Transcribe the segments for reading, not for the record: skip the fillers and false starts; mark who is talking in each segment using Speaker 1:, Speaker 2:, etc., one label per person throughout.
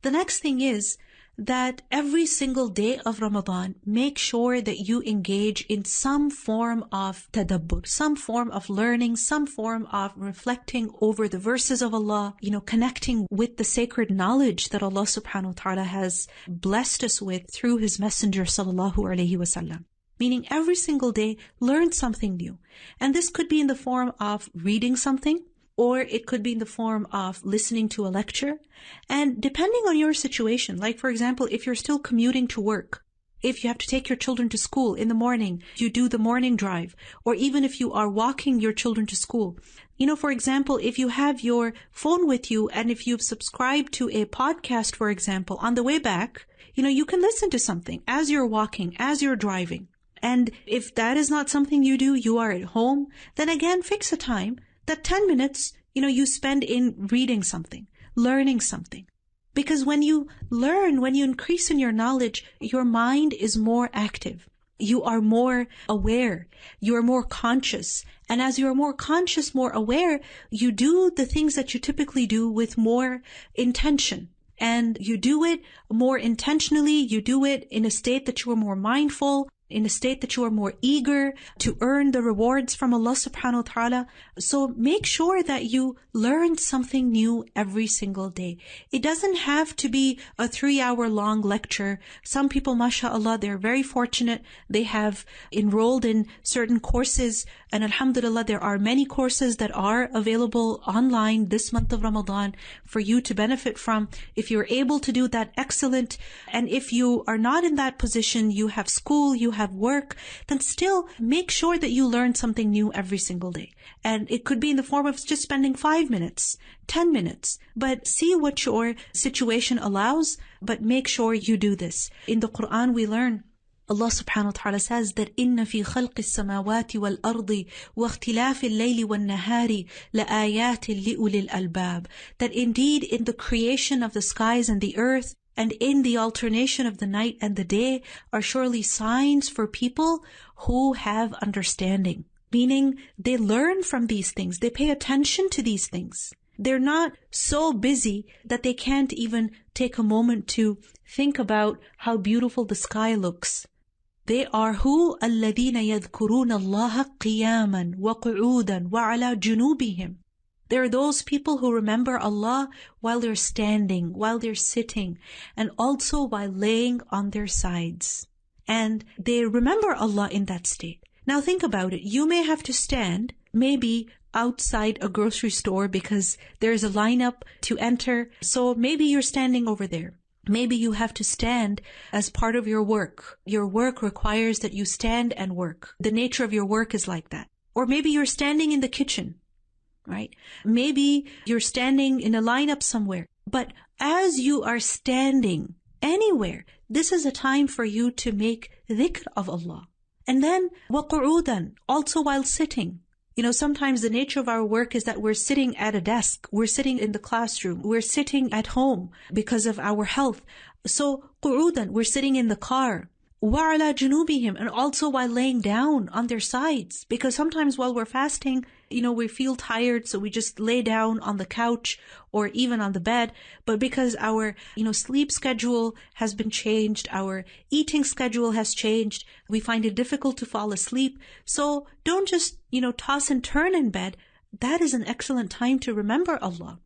Speaker 1: The next thing is that every single day of Ramadan, make sure that you engage in some form of tadabbur, some form of learning, some form of reflecting over the verses of Allah, connecting with the sacred knowledge that Allah subhanahu wa ta'ala has blessed us with through His Messenger sallallahu alaihi wasallam. Meaning every single day, learn something new. And this could be in the form of reading something, or it could be in the form of listening to a lecture. And depending on your situation, like for example, if you're still commuting to work, if you have to take your children to school in the morning, you do the morning drive, or even if you are walking your children to school. For example, if you have your phone with you and if you've subscribed to a podcast, for example, on the way back, you can listen to something as you're walking, as you're driving. And if that is not something you do, you are at home, then again, fix a time that 10 minutes, you spend in reading something, learning something. Because when you learn, when you increase in your knowledge, your mind is more active. You are more aware. You are more conscious. And as you are more conscious, more aware, you do the things that you typically do with more intention. And you do it more intentionally. You do it in a state that you are more mindful, in a state that you are more eager to earn the rewards from Allah subhanahu wa ta'ala. So make sure that you learn something new every single day. It doesn't have to be a 3-hour long lecture. Some people, mashallah, they're very fortunate. They have enrolled in certain courses, and alhamdulillah, there are many courses that are available online this month of Ramadan for you to benefit from. If you're able to do that, excellent. And if you are not in that position, you have school, you have work, then still make sure that you learn something new every single day. And it could be in the form of just spending 5 minutes, 10 minutes, but see what your situation allows, but make sure you do this. In the Quran we learn, Allah subhanahu wa ta'ala says that إِنَّ فِي خَلْقِ السَّمَاوَاتِ وَالْأَرْضِ وَاخْتِلَافِ اللَّيْلِ وَالنَّهَارِ لَآيَاتٍ لِأُولِي الْأَلْبَابِ. That indeed in the creation of the skies and the earth, and in the alternation of the night and the day, are surely signs for people who have understanding. Meaning they learn from these things. They pay attention to these things. They're not so busy that they can't even take a moment to think about how beautiful the sky looks. They are who? الَّذِينَ يَذْكُرُونَ اللَّهَ قِيَامًا وَقُعُودًا وَعَلَى جُنُوبِهِمْ. There are those people who remember Allah while they're standing, while they're sitting, and also while laying on their sides. And they remember Allah in that state. Now think about it. You may have to stand, maybe outside a grocery store because there's a lineup to enter. So maybe you're standing over there. Maybe you have to stand as part of your work. Your work requires that you stand and work. The nature of your work is like that. Or maybe you're standing in the kitchen, right? Maybe you're standing in a lineup somewhere. But as you are standing anywhere, this is a time for you to make dhikr of Allah. And then, وَقُعُودًا, also while sitting. Sometimes the nature of our work is that we're sitting at a desk, we're sitting in the classroom, we're sitting at home because of our health. So, qu'udan, we're sitting in the car. وَعَلَى جُنُوبِهِمْ, and also while laying down on their sides. Because sometimes while we're fasting, we feel tired, so we just lay down on the couch or even on the bed. But because our, sleep schedule has been changed, our eating schedule has changed, we find it difficult to fall asleep. So don't just, toss and turn in bed. That is an excellent time to remember Allah.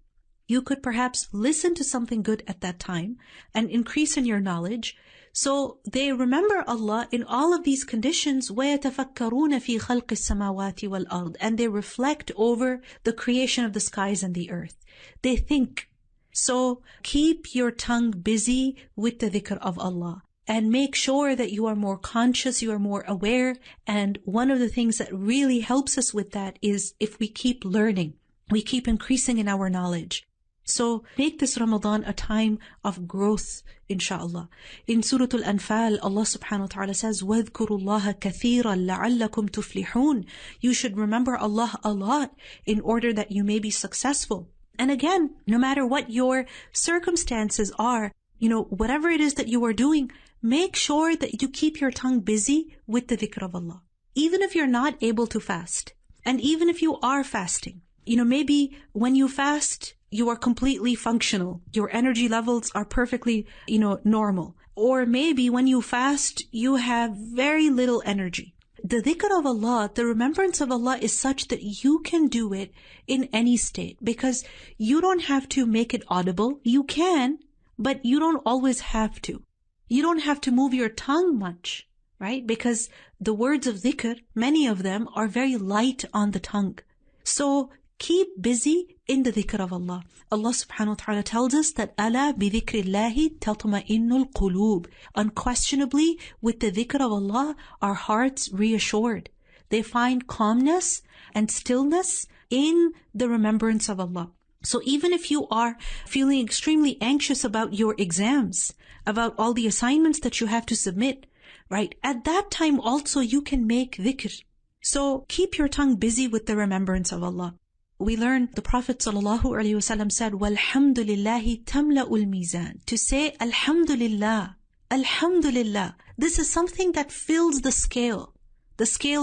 Speaker 1: You could perhaps listen to something good at that time and increase in your knowledge. So they remember Allah in all of these conditions, وَيَتَفَكَّرُونَ فِي خَلْقِ السَّمَاوَاتِ وَالْأَرْضِ, and they reflect over the creation of the skies and the earth. They think. So keep your tongue busy with the dhikr of Allah and make sure that you are more conscious, you are more aware. And one of the things that really helps us with that is if we keep learning, we keep increasing in our knowledge. So make this Ramadan a time of growth, inshallah. In Surah Al-Anfal, Allah subhanahu wa ta'ala says, وَاذْكُرُوا اللَّهَ كَثِيرًا لَعَلَّكُمْ تُفْلِحُونَ. You should remember Allah a lot in order that you may be successful. And again, no matter what your circumstances are, whatever it is that you are doing, make sure that you keep your tongue busy with the dhikr of Allah. Even if you're not able to fast, and even if you are fasting, maybe when you fast, you are completely functional. Your energy levels are perfectly, normal. Or maybe when you fast, you have very little energy. The dhikr of Allah, the remembrance of Allah is such that you can do it in any state, because you don't have to make it audible. You can, but you don't always have to. You don't have to move your tongue much, right? Because the words of dhikr, many of them are very light on the tongue. So keep busy in the dhikr of Allah. Allah subhanahu wa ta'ala tells us that أَلَا بِذِكْرِ اللَّهِ تَطْمَئِنُّ الْقُلُوبِ. Unquestionably, with the dhikr of Allah, our hearts reassured. They find calmness and stillness in the remembrance of Allah. So even if you are feeling extremely anxious about your exams, about all the assignments that you have to submit, right? At that time also you can make dhikr. So keep your tongue busy with the remembrance of Allah. We learn the Prophet ﷺ said, وَالْحَمْدُ لِلَّهِ تَمْلَأُ الْمِيزَانِ. To say Alhamdulillah, Alhamdulillah. This is something that fills the scale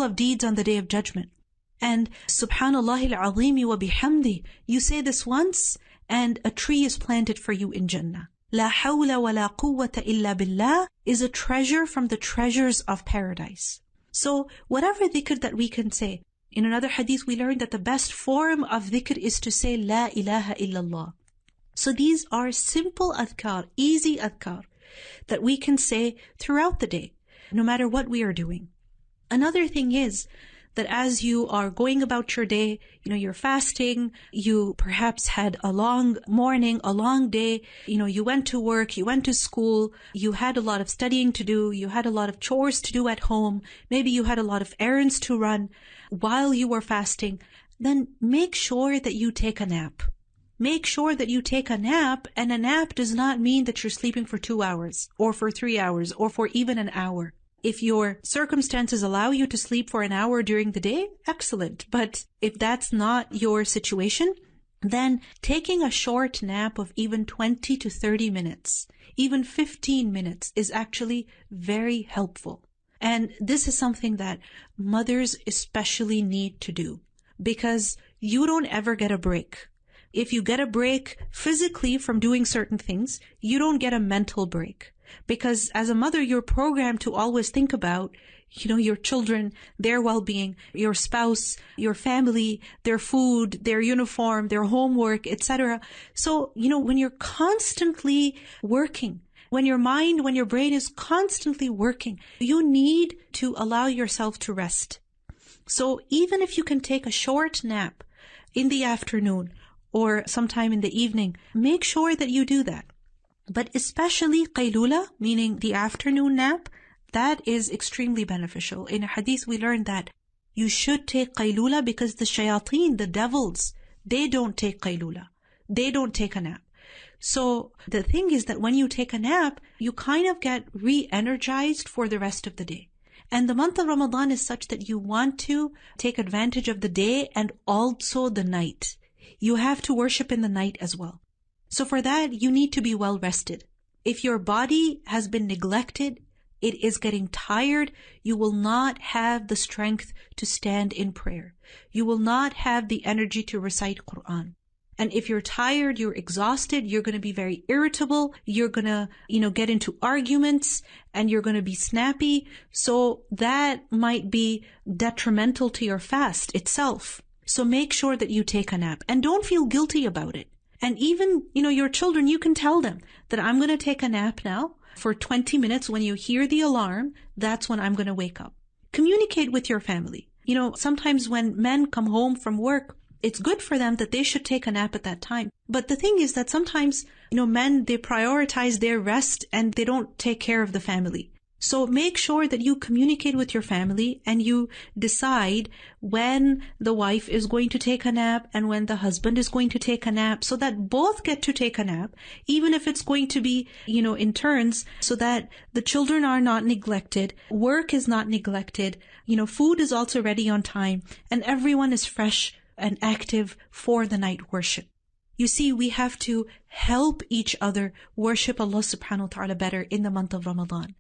Speaker 1: of deeds on the Day of Judgment. And Subhanallah al-Azim wa bihamdi. You say this once and a tree is planted for you in Jannah. La hawla wa la quwwata illa billah is a treasure from the treasures of paradise. So whatever dhikr that we can say. In another hadith we learned that the best form of dhikr is to say La ilaha illallah. So these are simple adhkar, easy adhkar that we can say throughout the day, no matter what we are doing. Another thing is that as you are going about your day, you're fasting, you perhaps had a long morning, a long day, you went to work, you went to school, you had a lot of studying to do, you had a lot of chores to do at home, maybe you had a lot of errands to run while you were fasting, then make sure that you take a nap. Make sure that you take a nap, and a nap does not mean that you're sleeping for 2 hours, or for 3 hours, or for even an hour. If your circumstances allow you to sleep for an hour during the day, excellent. But if that's not your situation, then taking a short nap of even 20 to 30 minutes, even 15 minutes is actually very helpful. And this is something that mothers especially need to do, because you don't ever get a break. If you get a break physically from doing certain things, you don't get a mental break. Because as a mother, you're programmed to always think about, your children, their well-being, your spouse, your family, their food, their uniform, their homework, etc. So, when you're constantly working, when your mind, when your brain is constantly working, you need to allow yourself to rest. So even if you can take a short nap in the afternoon or sometime in the evening, make sure that you do that. But especially qaylula, meaning the afternoon nap, that is extremely beneficial. In a hadith we learned that you should take qaylula because the shayateen, the devils, they don't take qaylula. They don't take a nap. So the thing is that when you take a nap, you kind of get re-energized for the rest of the day. And the month of Ramadan is such that you want to take advantage of the day and also the night. You have to worship in the night as well. So for that, you need to be well rested. If your body has been neglected, it is getting tired, you will not have the strength to stand in prayer. You will not have the energy to recite Quran. And if you're tired, you're exhausted, you're going to be very irritable, you're going to, get into arguments, and you're going to be snappy. So that might be detrimental to your fast itself. So make sure that you take a nap and don't feel guilty about it. And even, your children, you can tell them that I'm going to take a nap now for 20 minutes. When you hear the alarm, that's when I'm going to wake up. Communicate with your family. Sometimes when men come home from work, it's good for them that they should take a nap at that time. But the thing is that sometimes, men, they prioritize their rest and they don't take care of the family. So make sure that you communicate with your family and you decide when the wife is going to take a nap and when the husband is going to take a nap, so that both get to take a nap, even if it's going to be, in turns, so that the children are not neglected, work is not neglected, food is also ready on time, and everyone is fresh and active for the night worship. You see, we have to help each other worship Allah subhanahu wa ta'ala better in the month of Ramadan.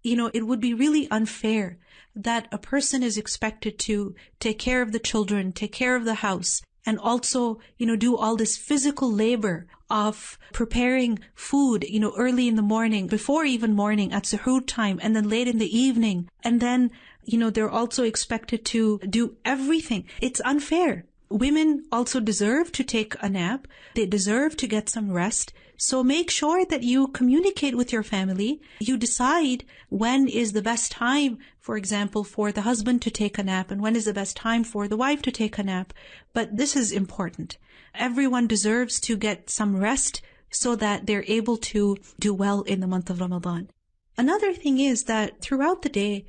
Speaker 1: It would be really unfair that a person is expected to take care of the children, take care of the house, and also, do all this physical labor of preparing food, early in the morning, before even morning, at suhoor time, and then late in the evening. And then, they're also expected to do everything. It's unfair. Women also deserve to take a nap. They deserve to get some rest. So make sure that you communicate with your family. You decide when is the best time, for example, for the husband to take a nap, and when is the best time for the wife to take a nap. But this is important. Everyone deserves to get some rest so that they're able to do well in the month of Ramadan. Another thing is that throughout the day,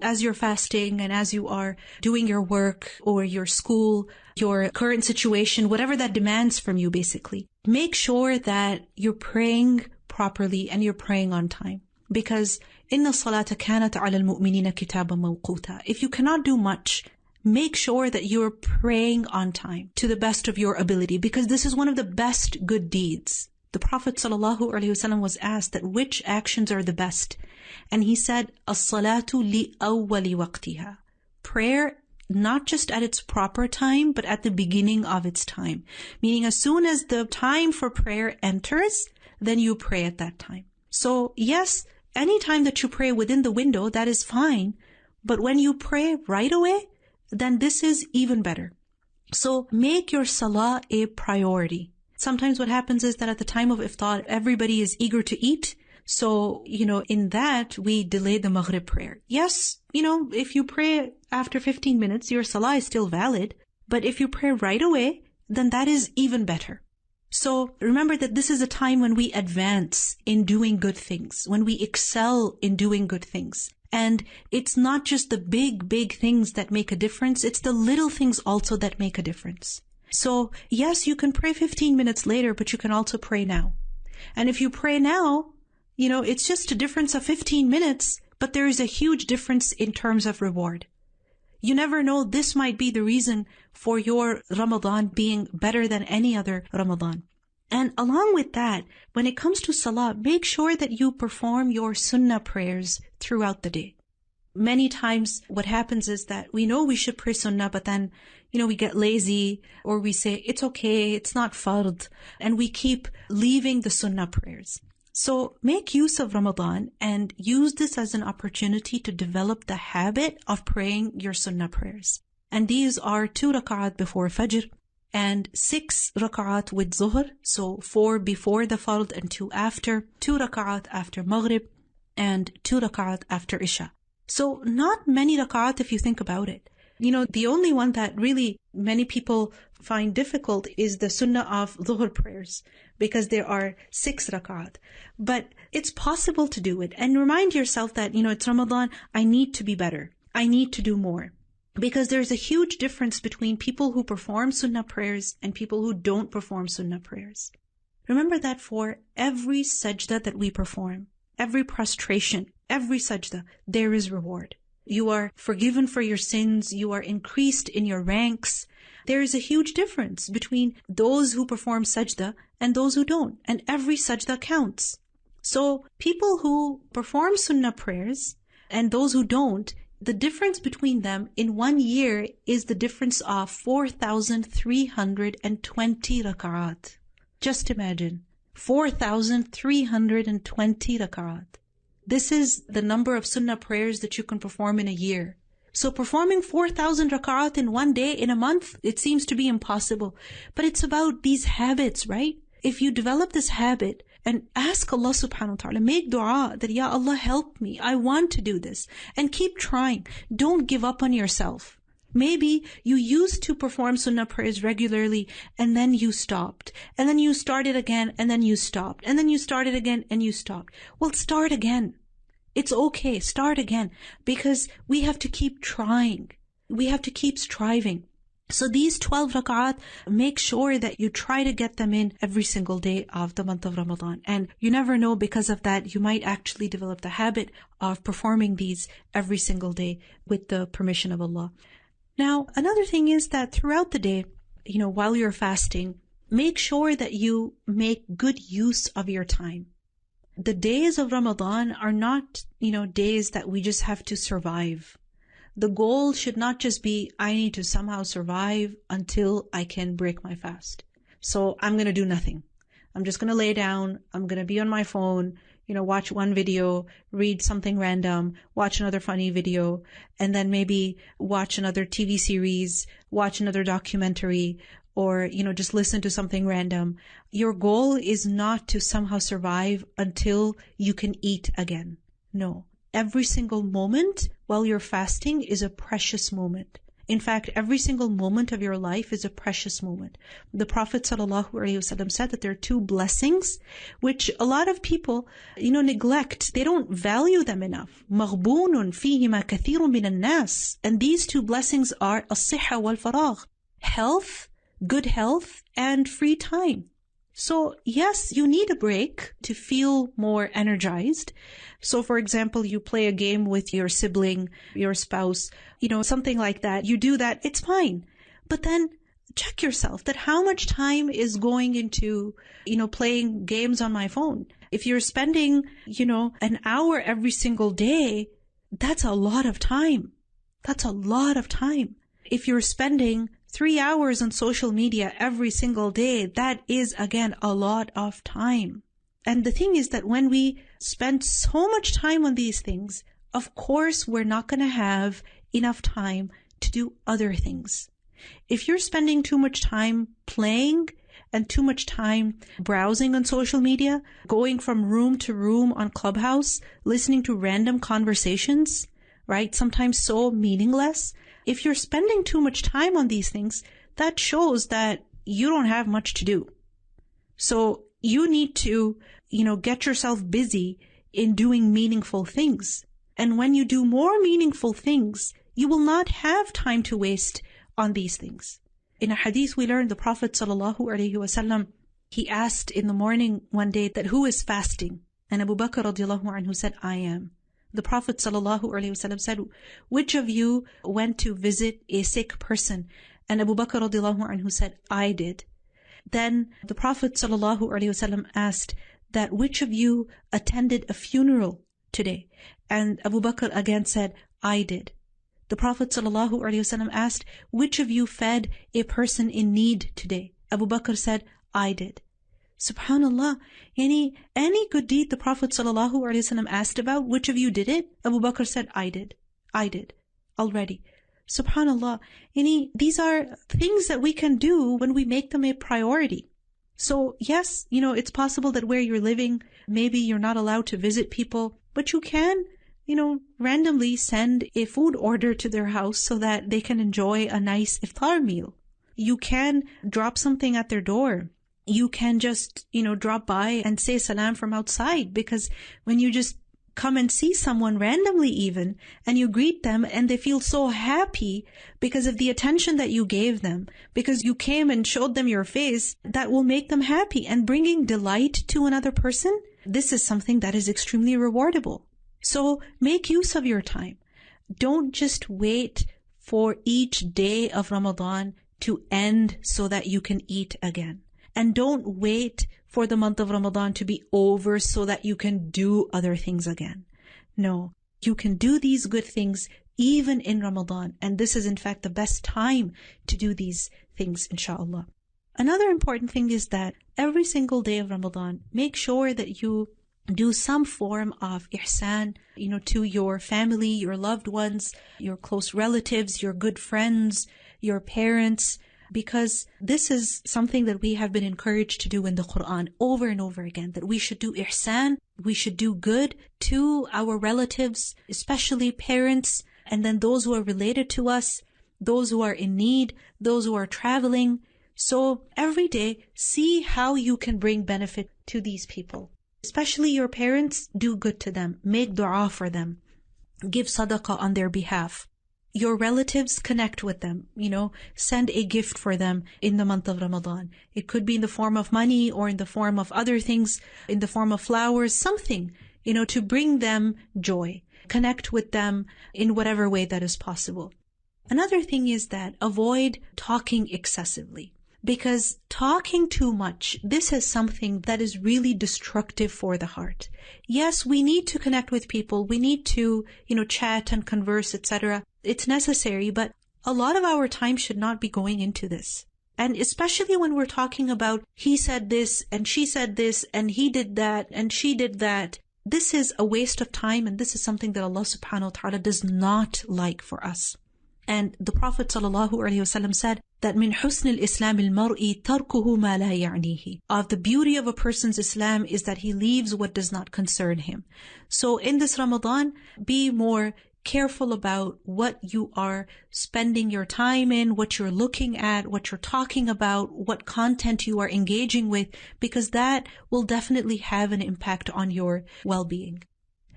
Speaker 1: as you're fasting and as you are doing your work or your school, your current situation, whatever that demands from you, basically, make sure that you're praying properly and you're praying on time. Because إِنَّ الصَّلَاةَ كَانَتْ عَلَى الْمُؤْمِنِينَ كِتَابًا مَوْقُوتًا. If you cannot do much, make sure that you're praying on time to the best of your ability, because this is one of the best good deeds. The Prophet ﷺ was asked that which actions are the best. And he said, as-salatu li awwali waqtiha. Prayer not just at its proper time, but at the beginning of its time. Meaning as soon as the time for prayer enters, then you pray at that time. So yes, any time that you pray within the window, that is fine. But when you pray right away, then this is even better. So make your salah a priority. Sometimes what happens is that at the time of iftar, everybody is eager to eat. So, in that, we delay the Maghrib prayer. Yes, if you pray after 15 minutes, your salah is still valid. But if you pray right away, then that is even better. So remember that this is a time when we advance in doing good things, when we excel in doing good things. And it's not just the big, big things that make a difference. It's the little things also that make a difference. So yes, you can pray 15 minutes later, but you can also pray now. And if you pray now, it's just a difference of 15 minutes, but there is a huge difference in terms of reward. You never know, this might be the reason for your Ramadan being better than any other Ramadan. And along with that, when it comes to salah, make sure that you perform your sunnah prayers throughout the day. Many times what happens is that we know we should pray sunnah, but then, we get lazy, or we say, it's okay, it's not fard, and we keep leaving the sunnah prayers. So make use of Ramadan and use this as an opportunity to develop the habit of praying your sunnah prayers. And these are 2 rak'at before Fajr and 6 rak'at with Zuhr. So 4 before the Fard and 2 after, 2 rak'at after Maghrib and 2 rak'at after Isha. So not many rak'at if you think about it. The only one that really many people find difficult is the sunnah of Dhuhr prayers, because there are 6 rak'at. But it's possible to do it. And remind yourself that, it's Ramadan, I need to be better. I need to do more. Because there's a huge difference between people who perform sunnah prayers and people who don't perform sunnah prayers. Remember that for every sajda that we perform, every prostration, every sajda, there is reward. You are forgiven for your sins. You are increased in your ranks. There is a huge difference between those who perform sajda and those who don't. And every sajda counts. So people who perform sunnah prayers and those who don't, the difference between them in 1 year is the difference of 4,320 rak'at. Just imagine. 4,320 rak'at. This is the number of sunnah prayers that you can perform in a year. So performing 4,000 rak'at in 1 day, in a month, it seems to be impossible. But it's about these habits, right? If you develop this habit and ask Allah subhanahu wa ta'ala, make dua that, Ya Allah, help me. I want to do this. And keep trying. Don't give up on yourself. Maybe you used to perform sunnah prayers regularly and then you stopped. And then you started again and then you stopped. And then you started again and you stopped. Well, start again. It's okay. Start again. Because we have to keep trying. We have to keep striving. So these 12 rak'at, make sure that you try to get them in every single day of the month of Ramadan. And you never know, because of that, you might actually develop the habit of performing these every single day with the permission of Allah. Now, another thing is that throughout the day, while you're fasting, make sure that you make good use of your time. The days of Ramadan are not, days that we just have to survive. The goal should not just be, I need to somehow survive until I can break my fast. So I'm going to do nothing. I'm just going to lay down. I'm going to be on my phone, watch one video, read something random, watch another funny video, and then maybe watch another TV series, watch another documentary, or, just listen to something random. Your goal is not to somehow survive until you can eat again. No. Every single moment while you're fasting is a precious moment. In fact, every single moment of your life is a precious moment. The Prophet ﷺ said that there are two blessings which a lot of people, neglect. They don't value them enough. مَغْبُونٌ فِيهِمَا كَثِيرٌ مِنَ النَّاسِ. And these two blessings are الصحة والفراغ. Health, good health, and free time. So yes, you need a break to feel more energized. So for example, you play a game with your sibling, your spouse, something like that. You do that, it's fine. But then check yourself that how much time is going into, playing games on my phone. If you're spending, an hour every single day, that's a lot of time. That's a lot of time. If you're spending 3 hours on social media every single day, that is, again, a lot of time. And the thing is that when we spend so much time on these things, of course, we're not going to have enough time to do other things. If you're spending too much time playing and too much time browsing on social media, going from room to room on Clubhouse, listening to random conversations, right? Sometimes so meaningless. If you're spending too much time on these things, that shows that you don't have much to do. So you need to, get yourself busy in doing meaningful things. And when you do more meaningful things, you will not have time to waste on these things. In a hadith we learned the Prophet ﷺ, he asked in the morning one day that who is fasting? And Abu Bakr radiallahu anhu said, I am. The Prophet ﷺ said, which of you went to visit a sick person? And Abu Bakr radiallahu anhu said, I did. Then the Prophet ﷺ asked that which of you attended a funeral today? And Abu Bakr again said, I did. The Prophet ﷺ asked, which of you fed a person in need today? Abu Bakr said, I did. Subhanallah, any good deed the Prophet ﷺ asked about, which of you did it? Abu Bakr said, I did. I did. Already. Subhanallah, these are things that we can do when we make them a priority. So yes, it's possible that where you're living, maybe you're not allowed to visit people, but you can, randomly send a food order to their house so that they can enjoy a nice iftar meal. You can drop something at their door. You can just, drop by and say salam from outside, because when you just come and see someone randomly even, and you greet them and they feel so happy because of the attention that you gave them, because you came and showed them your face, that will make them happy. And bringing delight to another person, this is something that is extremely rewardable. So make use of your time. Don't just wait for each day of Ramadan to end so that you can eat again. And don't wait for the month of Ramadan to be over so that you can do other things again. No, you can do these good things even in Ramadan. And this is in fact the best time to do these things, inshallah. Another important thing is that every single day of Ramadan, make sure that you do some form of ihsan, to your family, your loved ones, your close relatives, your good friends, your parents, because this is something that we have been encouraged to do in the Quran over and over again, that we should do ihsan, we should do good to our relatives, especially parents, and then those who are related to us, those who are in need, those who are traveling. So every day, see how you can bring benefit to these people. Especially your parents, do good to them. Make dua for them. Give sadaqah on their behalf. Your relatives, connect with them. Send a gift for them in the month of Ramadan. It could be in the form of money or in the form of other things, in the form of flowers, something, to bring them joy. Connect with them in whatever way that is possible. Another thing is that avoid talking excessively. Because talking too much, this is something that is really destructive for the heart. Yes, we need to connect with people. We need to, chat and converse, etc. it's necessary, but a lot of our time should not be going into this. And especially when we're talking about he said this and she said this and he did that and she did that. This is a waste of time, and this is something that Allah subhanahu wa ta'ala does not like for us. And the Prophet sallallahu alaihi wasallam said that min husn al-Islam al-mar'i tarkuhu ma la ya'nihi. Of the beauty of a person's Islam is that he leaves what does not concern him. So in this Ramadan, be more careful about what you are spending your time in, what you're looking at, what you're talking about, what content you are engaging with, because that will definitely have an impact on your well-being.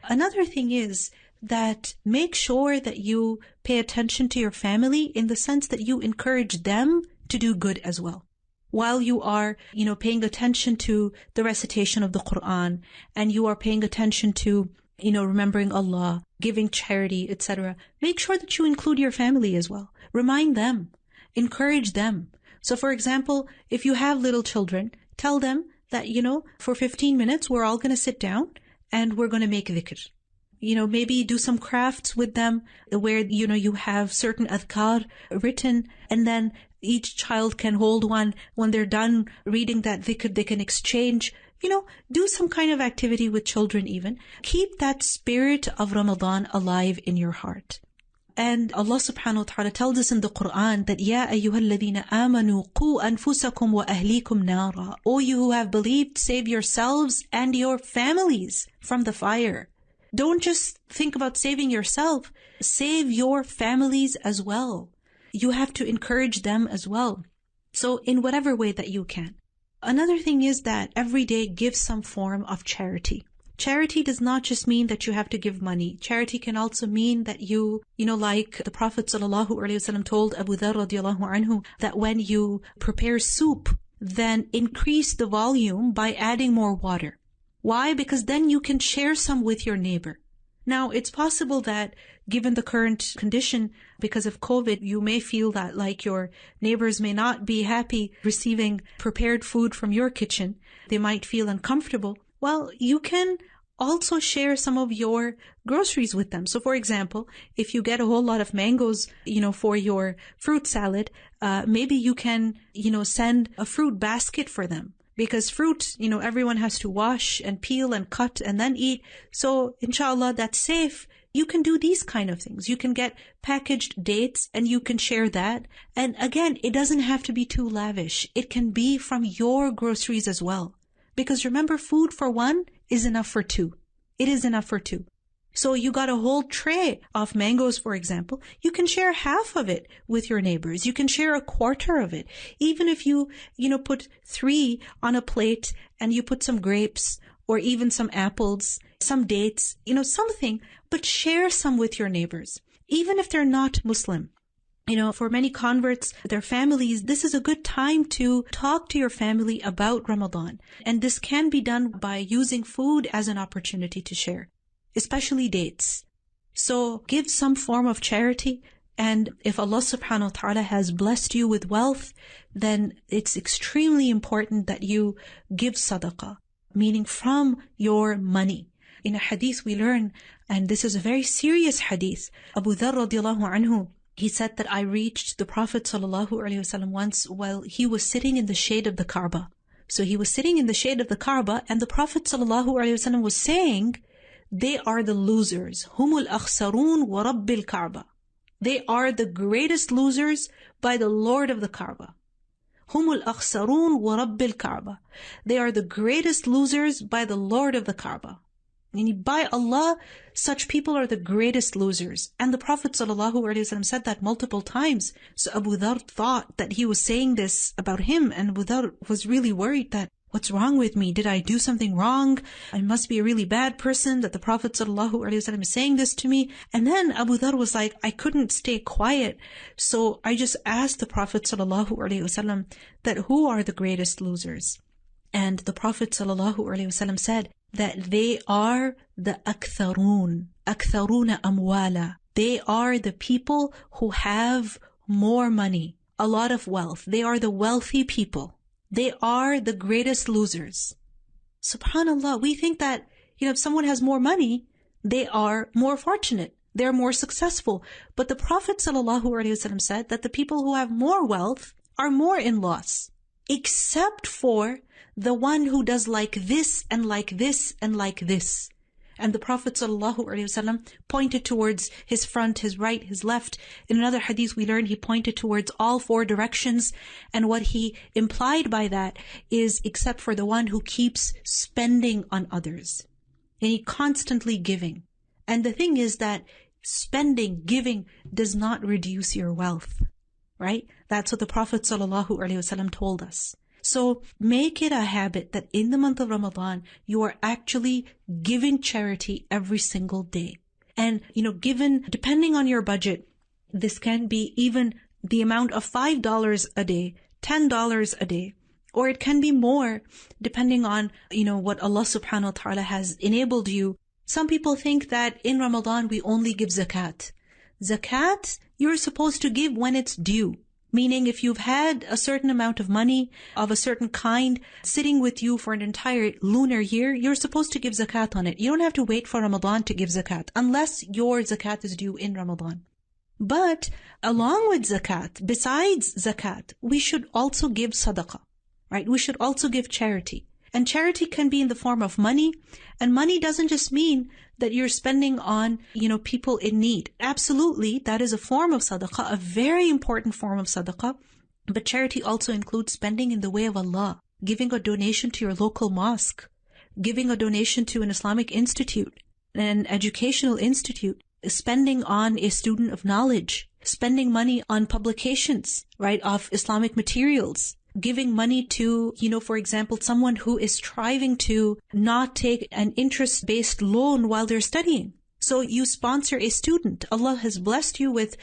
Speaker 1: Another thing is that make sure that you pay attention to your family in the sense that you encourage them to do good as well. While you are, paying attention to the recitation of the Quran, and you are paying attention to remembering Allah, giving charity, etc. Make sure that you include your family as well. Remind them. Encourage them. So for example, if you have little children, tell them that, for 15 minutes, we're all going to sit down and we're going to make dhikr. Maybe do some crafts with them where, you have certain adhkar written, and then each child can hold one. When they're done reading that dhikr, they can exchange. Do some kind of activity with children even. Keep that spirit of Ramadan alive in your heart. And Allah subhanahu wa ta'ala tells us in the Quran that Ya ayyuhalladhina amanu qu anfusakum wa ahlikum nara. O you who have believed, save yourselves and your families from the fire. Don't just think about saving yourself. Save your families as well. You have to encourage them as well. So in whatever way that you can. Another thing is that every day give some form of charity. Charity does not just mean that you have to give money. Charity can also mean that you like the Prophet sallallahu alaihi wasallam told Abu Dharr radiallahu anhu that when you prepare soup, then increase the volume by adding more water. Why? Because then you can share some with your neighbor. Now, it's possible that given the current condition, because of COVID, you may feel that like your neighbors may not be happy receiving prepared food from your kitchen. They might feel uncomfortable. Well, you can also share some of your groceries with them. So for example, if you get a whole lot of mangoes, for your fruit salad, maybe you can, send a fruit basket for them. Because fruit, everyone has to wash and peel and cut and then eat. So inshallah, that's safe. You can do these kind of things. You can get packaged dates and you can share that. And again, it doesn't have to be too lavish. It can be from your groceries as well. Because remember, food for one is enough for two. It is enough for two. So you got a whole tray of mangoes, for example. You can share half of it with your neighbors. You can share a quarter of it. Even if you put 3 on a plate and you put some grapes or even some apples, some dates, something, but share some with your neighbors. Even if they're not Muslim. For many converts, their families, this is a good time to talk to your family about Ramadan. And this can be done by using food as an opportunity to share. Especially dates. So give some form of charity, and if Allah subhanahu wa ta'ala has blessed you with wealth, then it's extremely important that you give sadaqah, meaning from your money. In a hadith we learn, and this is a very serious hadith, Abu Dharr radiallahu anhu, he said that I reached the Prophet sallallahu alaihi wasallam once while he was sitting in the shade of the Kaaba. So he was sitting in the shade of the Kaaba, and the Prophet sallallahu alaihi wasallam was saying, they are the losers. Humul akhsarun wa rabbil Kaaba. They are the greatest losers by the Lord of the Kaaba. Humul akhsarun wa rabbil Kaaba. They are the greatest losers by the Lord of the Kaaba. And by Allah, such people are the greatest losers. And the Prophet ﷺ said that multiple times. So Abu Dharr thought that he was saying this about him, and Abu Dharr was really worried that, what's wrong with me? Did I do something wrong? I must be a really bad person that the Prophet ﷺ is saying this to me. And then Abu Dharr was like, I couldn't stay quiet. So I just asked the Prophet ﷺ that who are the greatest losers? And the Prophet ﷺ said that they are the aktharun amwala. They are the people who have more money, a lot of wealth. They are the wealthy people. They are the greatest losers. Subhanallah, we think that, if someone has more money, they are more fortunate. they're more successful. But the Prophet ﷺ said that the people who have more wealth are more in loss, except for the one who does like this and like this and like this. And the Prophet ﷺ pointed towards his front, his right, his left. In another hadith we learned he pointed towards all four directions. And what he implied by that is, except for the one who keeps spending on others. And he constantly giving. And the thing is that spending, giving does not reduce your wealth. Right? That's what the Prophet ﷺ told us. So make it a habit that in the month of Ramadan, you are actually giving charity every single day. And, given, depending on your budget, this can be even the amount of $5 a day, $10 a day, or it can be more depending on, what Allah subhanahu wa ta'ala has enabled you. Some people think that in Ramadan, we only give zakat. Zakat, you're supposed to give when it's due. Meaning if you've had a certain amount of money of a certain kind sitting with you for an entire lunar year, you're supposed to give zakat on it. You don't have to wait for Ramadan to give zakat, unless your zakat is due in Ramadan. But along with zakat, besides zakat, we should also give sadaqah, right? We should also give charity. And charity can be in the form of money. And money doesn't just mean that you're spending on, people in need. Absolutely, that is a form of sadaqah, a very important form of sadaqah. But charity also includes spending in the way of Allah, giving a donation to your local mosque, giving a donation to an Islamic institute, an educational institute, spending on a student of knowledge, spending money on publications, right, of Islamic materials, giving money to, for example, someone who is striving to not take an interest-based loan while they're studying. So you sponsor a student. Allah has blessed you with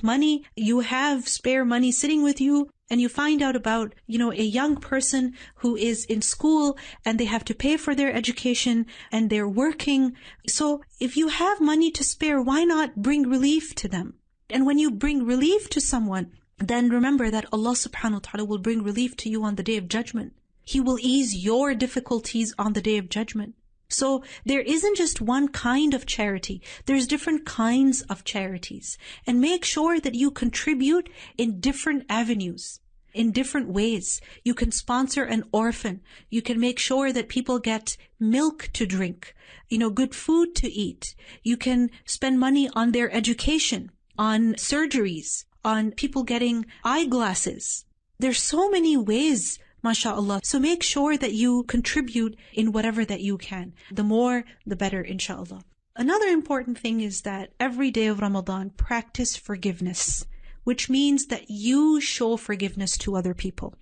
Speaker 1: money. You have spare money sitting with you, and you find out about, a young person who is in school and they have to pay for their education and they're working. So if you have money to spare, why not bring relief to them? And when you bring relief to someone, then remember that Allah subhanahu wa ta'ala will bring relief to you on the Day of Judgment. He will ease your difficulties on the Day of Judgment. So there isn't just one kind of charity. There's different kinds of charities. And make sure that you contribute in different avenues, in different ways. You can sponsor an orphan. You can make sure that people get milk to drink, good food to eat. You can spend money on their education, on surgeries, on people getting eyeglasses. There's so many ways, mashallah. So make sure that you contribute in whatever that you can. The more, the better, inshallah. Another important thing is that every day of Ramadan, practice forgiveness, which means that you show forgiveness to other people.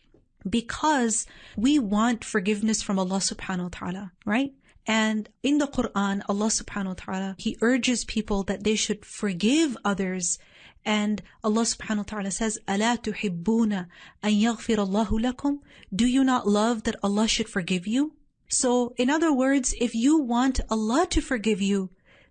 Speaker 1: Because we want forgiveness from Allah subhanahu wa ta'ala, right? And in the Quran, Allah subhanahu wa ta'ala, He urges people that they should forgive others. And Allah subhanahu wa ta'ala says, أَلَا تُحِبُّونَ أَن يَغْفِرَ اللَّهُ لَكُمْ? Do you not love that Allah should forgive you? So, in other words, if you want Allah to forgive you,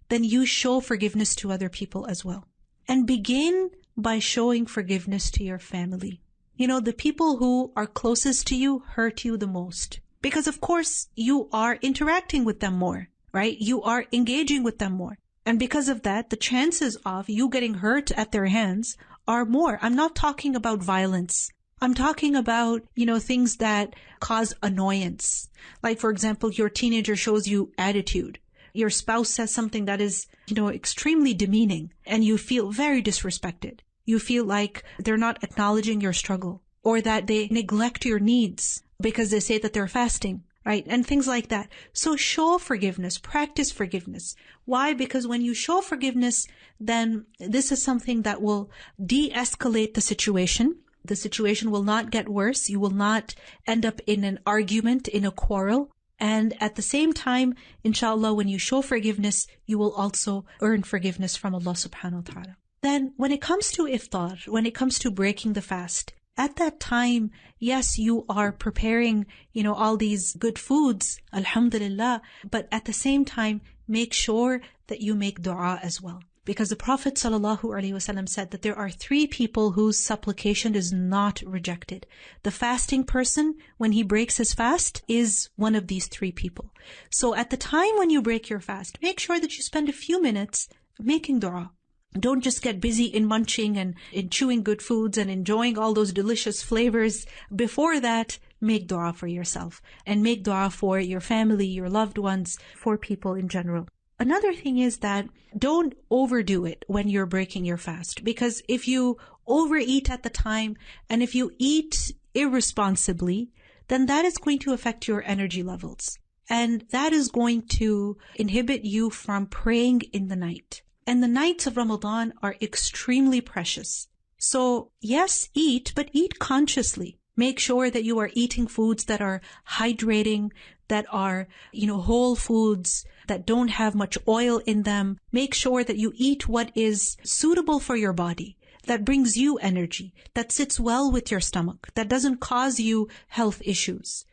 Speaker 1: then you show forgiveness to other people as well. And begin by showing forgiveness to your family. The people who are closest to you hurt you the most. Because of course, you are interacting with them more, right? You are engaging with them more. And because of that, the chances of you getting hurt at their hands are more. I'm not talking about violence. I'm talking about, things that cause annoyance. Like, for example, your teenager shows you attitude. Your spouse says something that is, extremely demeaning, and you feel very disrespected. You feel like they're not acknowledging your struggle, or that they neglect your needs because they say that they're fasting. Right? And things like that. So show forgiveness, practice forgiveness. Why? Because when you show forgiveness, then this is something that will de-escalate the situation. The situation will not get worse. You will not end up in an argument, in a quarrel. And at the same time, inshallah, when you show forgiveness, you will also earn forgiveness from Allah subhanahu wa ta'ala. Then when it comes to iftar, when it comes to breaking the fast, at that time, yes, you are preparing, all these good foods, alhamdulillah, but at the same time, make sure that you make dua as well. Because the Prophet ﷺ said that there are 3 people whose supplication is not rejected. The fasting person, when he breaks his fast, is one of these 3 people. So at the time when you break your fast, make sure that you spend a few minutes making dua. Don't just get busy in munching and in chewing good foods and enjoying all those delicious flavors. Before that, make dua for yourself and make dua for your family, your loved ones, for people in general. Another thing is that don't overdo it when you're breaking your fast, because if you overeat at the time and if you eat irresponsibly, then that is going to affect your energy levels. And that is going to inhibit you from praying in the night. And the nights of Ramadan are extremely precious. So yes, eat, but eat consciously. Make sure that you are eating foods that are hydrating, that are, whole foods, that don't have much oil in them. Make sure that you eat what is suitable for your body, that brings you energy, that sits well with your stomach, that doesn't cause you health issues.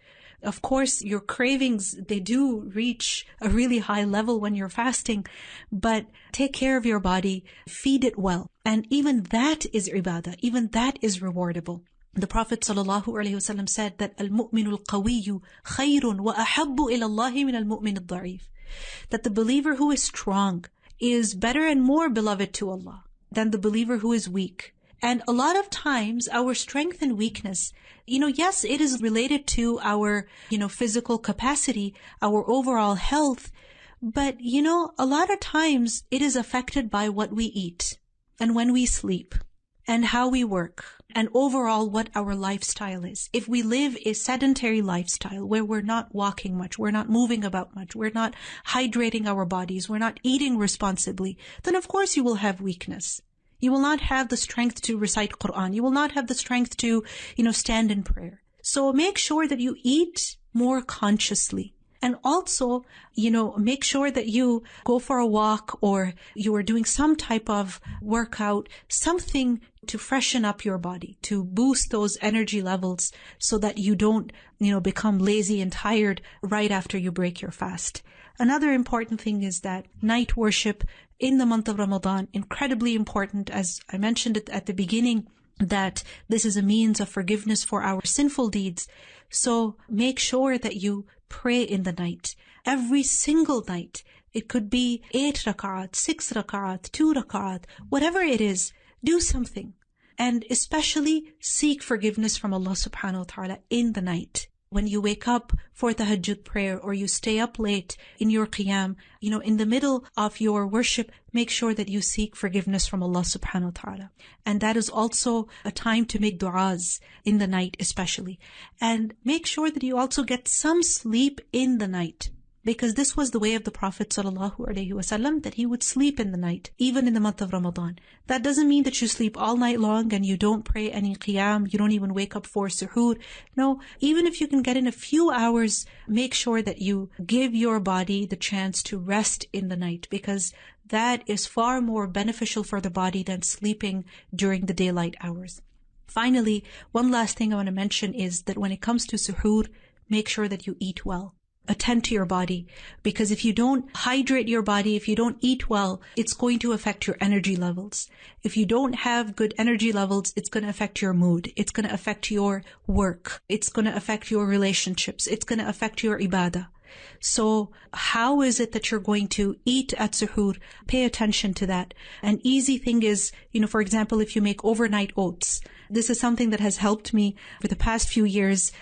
Speaker 1: Of course, your cravings, they do reach a really high level when you're fasting, but take care of your body, feed it well. And even that is ibadah, even that is rewardable. The Prophet ﷺ said that al-mu'minu al-qawiyyu khayrun wa ahabbu ila Allahi min al-mu'min al-da'if. That the believer who is strong is better and more beloved to Allah than the believer who is weak. And a lot of times our strength and weakness, yes, it is related to our, physical capacity, our overall health. But, a lot of times it is affected by what we eat and when we sleep and how we work and overall what our lifestyle is. If we live a sedentary lifestyle where we're not walking much, we're not moving about much, we're not hydrating our bodies, we're not eating responsibly, then of course you will have weakness. You will not have the strength to recite Quran. You will not have the strength to, stand in prayer. So make sure that you eat more consciously. And also, make sure that you go for a walk or you are doing some type of workout, something to freshen up your body, to boost those energy levels so that you don't, become lazy and tired right after you break your fast. Another important thing is that night worship in the month of Ramadan, incredibly important, as I mentioned it at the beginning, that this is a means of forgiveness for our sinful deeds. So make sure that you pray in the night. Every single night. It could be 8 rak'at, 6 rak'at, 2 rak'at, whatever it is, do something. And especially seek forgiveness from Allah subhanahu wa ta'ala in the night. When you wake up for tahajjud prayer or you stay up late in your qiyam, in the middle of your worship, make sure that you seek forgiveness from Allah subhanahu wa ta'ala. And that is also a time to make du'as in the night especially. And make sure that you also get some sleep in the night. Because this was the way of the Prophet ﷺ, that he would sleep in the night, even in the month of Ramadan. That doesn't mean that you sleep all night long and you don't pray any qiyam, you don't even wake up for suhoor. No, even if you can get in a few hours, make sure that you give your body the chance to rest in the night, because that is far more beneficial for the body than sleeping during the daylight hours. Finally, one last thing I want to mention is that when it comes to suhoor, make sure that you eat well. Attend to your body, because if you don't hydrate your body, if you don't eat well, it's going to affect your energy levels. If you don't have good energy levels, it's going to affect your mood. It's going to affect your work. It's going to affect your relationships. It's going to affect your ibadah. So how is it that you're going to eat at suhoor? Pay attention to that. An easy thing is, for example, if you make overnight oats, this is something that has helped me for the past few years.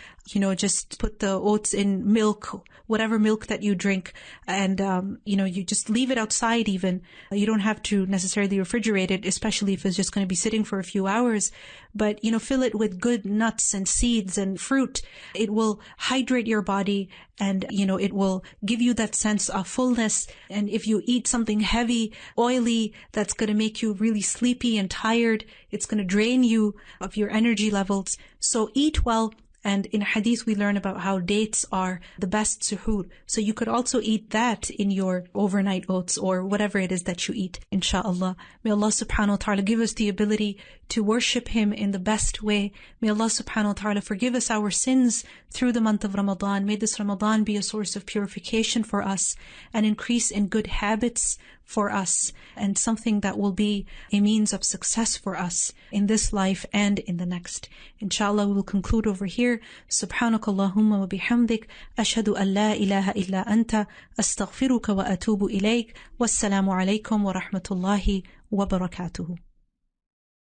Speaker 1: Just put the oats in milk, whatever milk that you drink, and, you just leave it outside even. You don't have to necessarily refrigerate it, especially if it's just going to be sitting for a few hours. But, fill it with good nuts and seeds and fruit. It will hydrate your body and, it will give you that sense of fullness. And if you eat something heavy, oily, that's going to make you really sleepy and tired, it's going to drain you of your energy levels. So eat well. And in hadith, we learn about how dates are the best suhoor. So you could also eat that in your overnight oats or whatever it is that you eat, inshallah. May Allah subhanahu wa ta'ala give us the ability to worship Him in the best way. May Allah subhanahu wa ta'ala forgive us our sins through the month of Ramadan. May this Ramadan be a source of purification for us, an increase in good habits for us, and something that will be a means of success for us in this life and in the next. Inshallah, we will conclude over here. Subhanakallahumma wa bihamdik, ashhadu an la ilaha illa anta, astaghfiruka wa atubu ilayk. Wassalamu alaykum wa rahmatullahi wa barakatuhu.